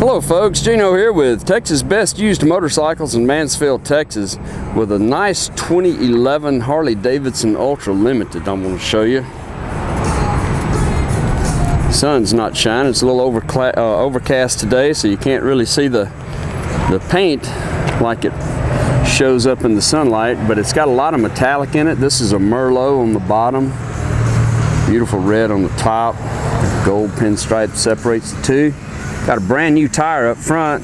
Hello folks, Gino here with Texas Best Used Motorcycles in Mansfield, Texas with a nice 2011 Harley Davidson Ultra Limited I'm going to show you. Sun's not shining, it's a little overcast today, so you can't really see the paint like it shows up in the sunlight, but it's got a lot of metallic in it. This is a Merlot on the bottom, beautiful red on the top, gold pinstripe separates the two. Got a brand new tire up front.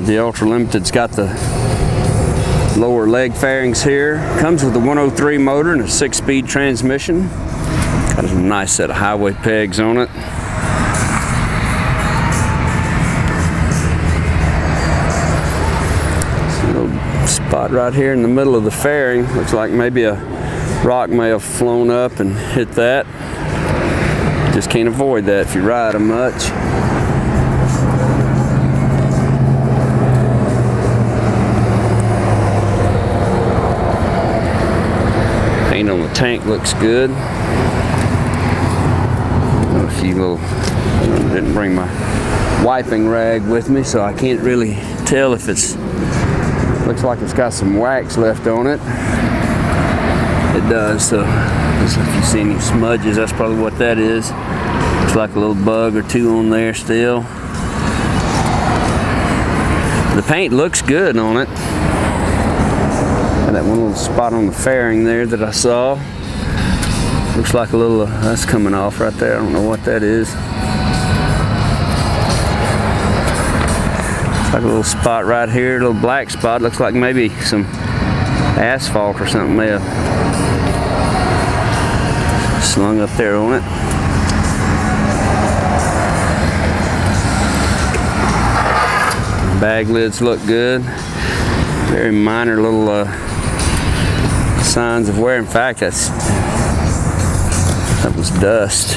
The Ultra Limited's got the lower leg fairings here. Comes with a 103 motor and a 6-speed transmission. Got a nice set of highway pegs on it. A little spot right here in the middle of the fairing. Looks like maybe a rock may have flown up and hit that. Just can't avoid that if you ride them much. Paint on the tank looks good. A few little, didn't bring my wiping rag with me, so I can't really tell if it's, looks like it's got some wax left on it. It does, so if you see any smudges, that's probably what that is. Looks like a little bug or two on there still. The paint looks good on it. Got that one little spot on the fairing there that I saw. Looks like a little, that's coming off right there. I don't know what that is. Looks like a little spot right here, a little black spot. Looks like maybe some asphalt or something may have slung up there on it. Bag lids look good. Very minor little signs of wear. In fact, that was dust.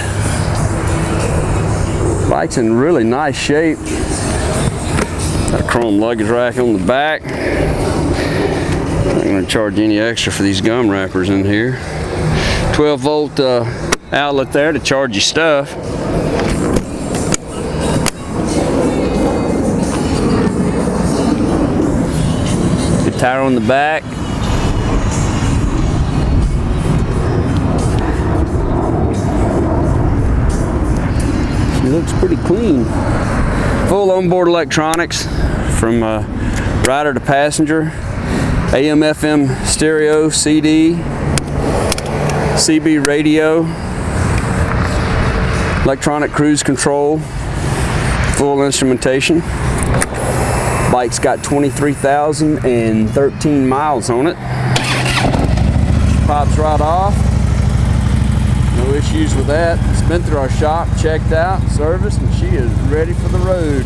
Bike's in really nice shape. Got a chrome luggage rack on the back. Not going to charge any extra for these gum wrappers in here. 12-volt outlet there to charge your stuff. Good tire on the back. She looks pretty clean. Full onboard electronics from rider to passenger. AM, FM stereo, CD, CB radio, electronic cruise control, full instrumentation. Bike's got 23,013 miles on it. Pops right off. No issues with that. It's been through our shop, checked out, serviced, and she is ready for the road.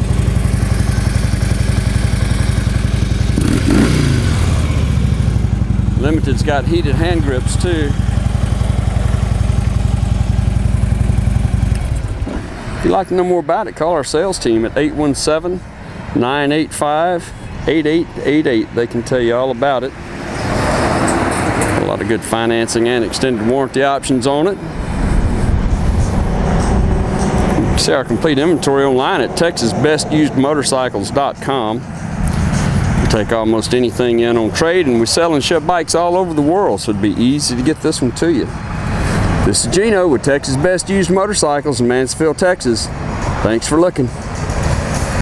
Limited's got heated hand grips too. If you'd like to know more about it, call our sales team at 817-985-8888. They can tell you all about it. A lot of good financing and extended warranty options on it. You can see our complete inventory online at texasbestusedmotorcycles.com. We take almost anything in on trade, and we sell and ship bikes all over the world, so it'd be easy to get this one to you. This is Gino with Texas Best Used Motorcycles in Mansfield, Texas. Thanks for looking.